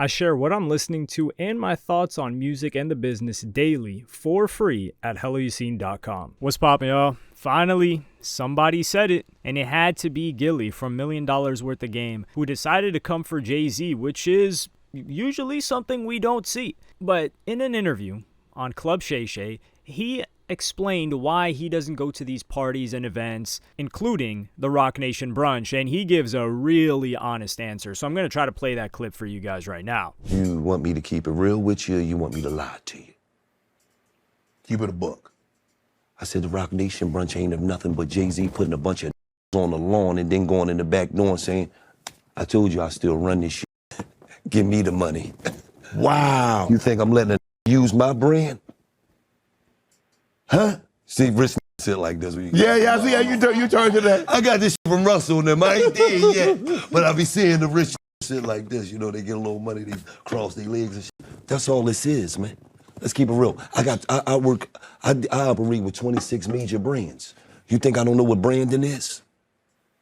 I share what I'm listening to and my thoughts on music and the business daily for free at helloyassine.com. What's poppin', y'all? Finally, somebody said it, and it had to be Gillie from $1 Million Worth of Game, who decided to come for Jay-Z, which is usually something we don't see. But in an interview on Club Shay Shay, he explained why he doesn't go to these parties and events, including the Rock Nation brunch, and he gives a really honest answer. So I'm going to try to play that clip for you guys right now. You want me to keep it real with you, or you want me to lie to you? Keep it a buck. I said the Rock Nation brunch ain't of nothing but Jay-Z putting a bunch of on the lawn and then going in the back door and saying, I told you I still run this shit. Give me the money. Wow. You think I'm letting a use my brand? Huh? See, rich shit like this. Yeah, I see how you turn to that. I got this shit from Russell and them. I ain't there yet. But I be seeing the rich shit like this. You know, they get a little money, they cross their legs and shit. That's all this is, man. Let's keep it real. I operate with 26 major brands. You think I don't know what branding is?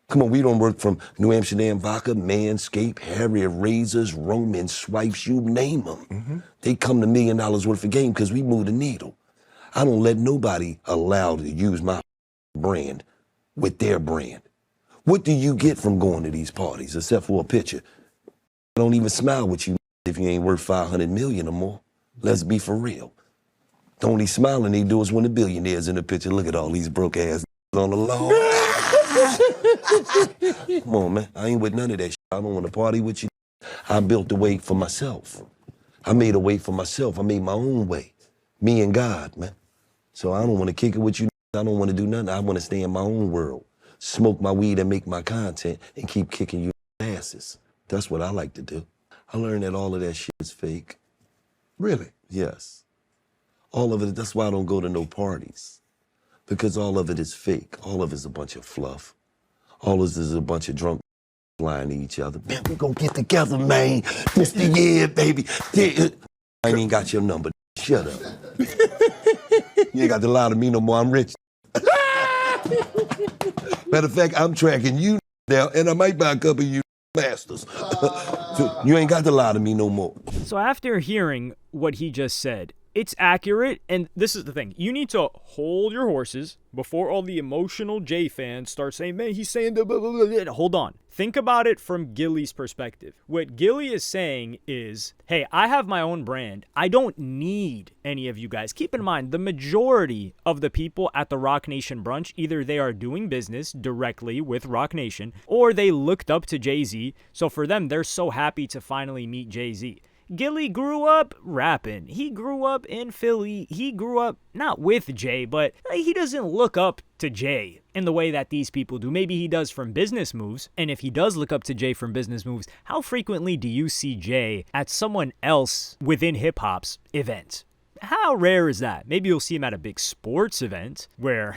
Come on, we don't work from New Amsterdam Vodka, Manscaped, Harrier Razors, Roman Swipes, you name them. Mm-hmm. They come to $1 million worth of game because we move the needle. I don't let nobody allow to use my brand with their brand. What do you get from going to these parties except for a picture? I don't even smile with you if you ain't worth 500 million or more. Let's be for real. The only smiling they do is when the billionaires in the picture. Look at all these broke ass on the lawn. Come on, man. I ain't with none of that shit. I don't want to party with you. I built a way for myself. I made a way for myself. I made my own way. Me and God, man. So I don't want to kick it with you. I don't want to do nothing. I want to stay in my own world, smoke my weed and make my content and keep kicking you asses. That's what I like to do. I learned that all of that shit is fake. Really? Yes. All of it, that's why I don't go to no parties. Because all of it is fake. All of it is a bunch of fluff. All of it is a bunch of drunk lying to each other. Man, we gonna get together, man. Mr. Yeah, baby. Yeah. I ain't even got your number. Shut up. You ain't got to lie to me no more. I'm rich. Matter of fact, I'm tracking you now, and I might buy a couple of you masters. So you ain't got to lie to me no more. So after hearing what he just said, it's accurate, and this is the thing. You need to hold your horses before all the emotional Jay fans start saying, man, he's saying the blah, blah, blah. Hold on. Think about it from Gillie's perspective. What Gillie is saying is, hey, I have my own brand. I don't need any of you guys. Keep in mind, the majority of the people at the Rock Nation brunch, either they are doing business directly with Rock Nation, or they looked up to Jay-Z. So for them, they're so happy to finally meet Jay-Z. Gillie grew up rapping. He grew up in Philly. He grew up not with Jay, but he doesn't look up to Jay in the way that these people do. Maybe he does from business moves. And if he does look up to Jay from business moves, how frequently do you see Jay at someone else within hip hop's event? How rare is that? Maybe you'll see him at a big sports event where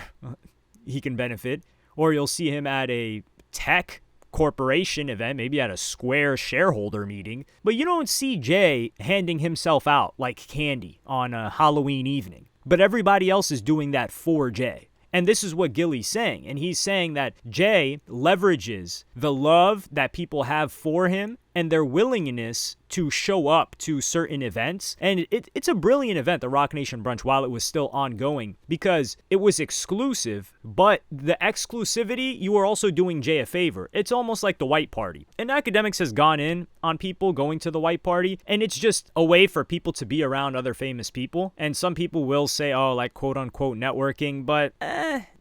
he can benefit, or you'll see him at a tech corporation event, maybe at a Square shareholder meeting, but you don't see Jay handing himself out like candy on a Halloween evening. But everybody else is doing that for Jay. And this is what Gillie's saying. And he's saying that Jay leverages the love that people have for him and their willingness to show up to certain events. And it's a brilliant event, the Rock Nation brunch, while it was still ongoing, because it was exclusive, but the exclusivity, you are also doing Jay a favor. It's almost like the white party. And academics has gone in on people going to the white party, and it's just a way for people to be around other famous people. And some people will say, oh, like quote unquote networking, but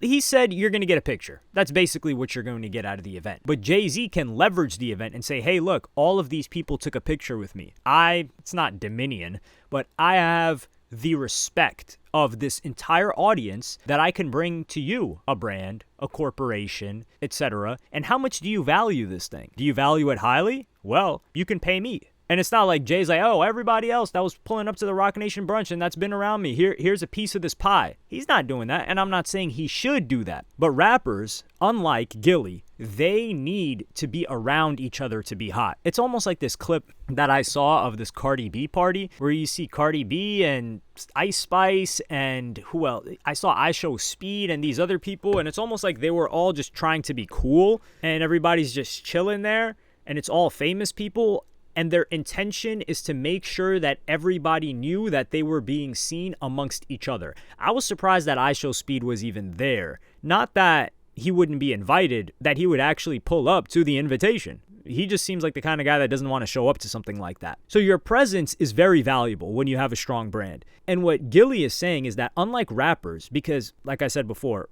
he said you're going to get a picture. That's basically what you're going to get out of the event. But Jay-Z can leverage the event and say, hey, look, all of these people took a picture with me. It's not Dominion, but I have the respect of this entire audience that I can bring to you, a brand, a corporation, etc. And how much do you value this thing? Do you value it highly? Well, you can pay me. And it's not like Jay's like, oh, everybody else that was pulling up to the Rock Nation brunch and that's been around me. Here's a piece of this pie. He's not doing that, and I'm not saying he should do that. But rappers, unlike Gillie, they need to be around each other to be hot. It's almost like this clip that I saw of this Cardi B party where you see Cardi B and Ice Spice and who else? I saw I Show Speed and these other people, and it's almost like they were all just trying to be cool and everybody's just chilling there and it's all famous people. and their intention is to make sure that everybody knew that they were being seen amongst each other. I was surprised that IShowSpeed was even there. Not that he wouldn't be invited, that he would actually pull up to the invitation. He just seems like the kind of guy that doesn't want to show up to something like that. So your presence is very valuable when you have a strong brand. And what Gillie is saying is that unlike rappers, because like I said before,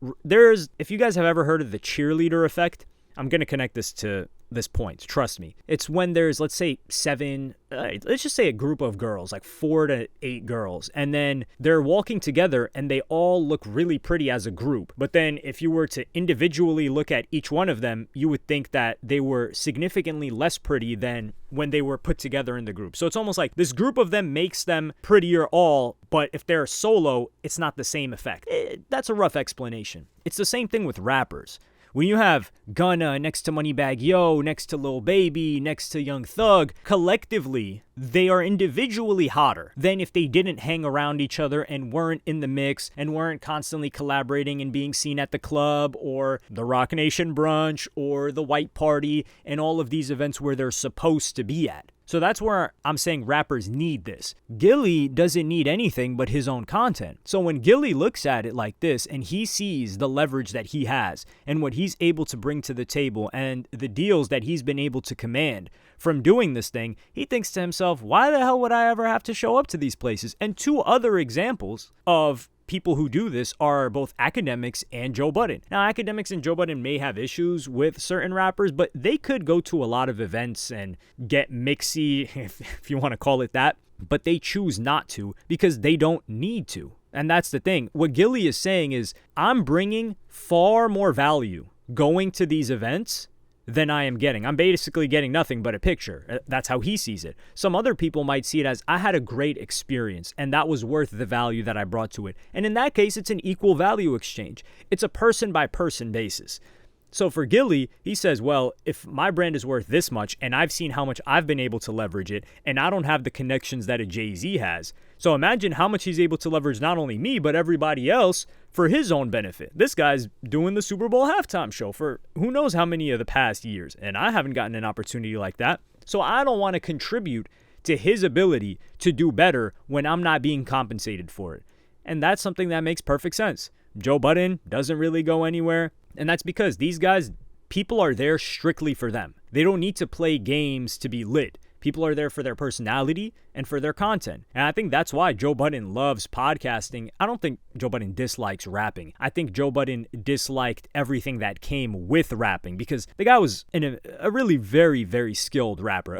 if you guys have ever heard of the cheerleader effect, I'm going to connect this to this point. Trust me. It's when there's, let's say, let's just say a group of girls, like 4 to 8 girls, and then they're walking together and they all look really pretty as a group. But then if you were to individually look at each one of them, you would think that they were significantly less pretty than when they were put together in the group. So it's almost like this group of them makes them prettier all, but if they're solo, it's not the same effect. That's a rough explanation. It's the same thing with rappers. When you have Gunna next to Moneybagg Yo, next to Lil Baby, next to Young Thug, collectively, they are individually hotter than if they didn't hang around each other and weren't in the mix and weren't constantly collaborating and being seen at the club or the Rock Nation brunch or the White Party and all of these events where they're supposed to be at. So that's where I'm saying rappers need this. Gillie doesn't need anything but his own content. So when Gillie looks at it like this and he sees the leverage that he has and what he's able to bring to the table and the deals that he's been able to command from doing this thing, he thinks to himself, why the hell would I ever have to show up to these places? And 2 other examples of people who do this are both Academics and Joe Budden. Now, Academics and Joe Budden may have issues with certain rappers, but they could go to a lot of events and get mixy, if you want to call it that, but they choose not to because they don't need to. And that's the thing. What Gillie is saying is, I'm bringing far more value going to these events than I am getting. I'm basically getting nothing but a picture. That's how he sees it. Some other people might see it as, I had a great experience and that was worth the value that I brought to it. And in that case, it's an equal value exchange. It's a person by person basis. So for Gillie, he says, well, if my brand is worth this much and I've seen how much I've been able to leverage it and I don't have the connections that a Jay-Z has. So imagine how much he's able to leverage not only me, but everybody else for his own benefit. This guy's doing the Super Bowl halftime show for who knows how many of the past years, and I haven't gotten an opportunity like that. So I don't want to contribute to his ability to do better when I'm not being compensated for it. And that's something that makes perfect sense. Joe Budden doesn't really go anywhere. And that's because these guys, people are there strictly for them. They don't need to play games to be lit. People are there for their personality and for their content. And I think that's why Joe Budden loves podcasting. I don't think Joe Budden dislikes rapping. I think Joe Budden disliked everything that came with rapping because the guy was a really very, very skilled rapper,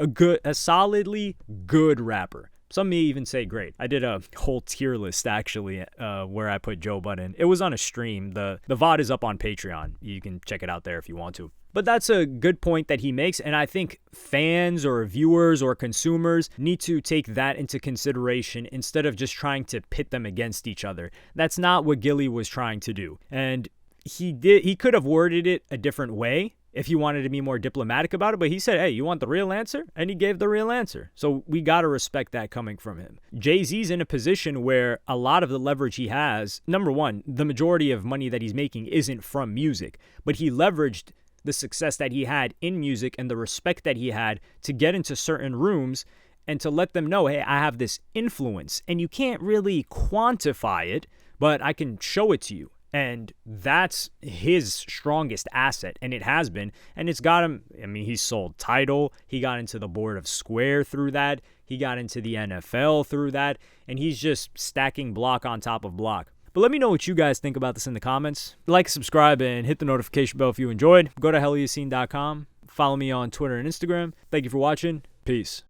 a solidly good rapper. Some may even say great. I did a whole tier list, actually, where I put Joe Budden. It was on a stream. The VOD is up on Patreon. You can check it out there if you want to. But that's a good point that he makes, and I think fans or viewers or consumers need to take that into consideration instead of just trying to pit them against each other. That's not what Gillie was trying to do. And he could have worded it a different way if he wanted to be more diplomatic about it, but he said, hey, you want the real answer? And he gave the real answer. So we got to respect that coming from him. Jay-Z's in a position where a lot of the leverage he has, number one, the majority of money that he's making isn't from music, but he leveraged the success that he had in music and the respect that he had to get into certain rooms and to let them know, hey, I have this influence and you can't really quantify it, but I can show it to you. And that's his strongest asset, and it has been. And it's got him, I mean, he's sold Tidal. He got into the board of Square through that. He got into the NFL through that. And he's just stacking block on top of block. But let me know what you guys think about this in the comments. Like, subscribe, and hit the notification bell if you enjoyed. Go to helloyassine.com. Follow me on Twitter and Instagram. Thank you for watching. Peace.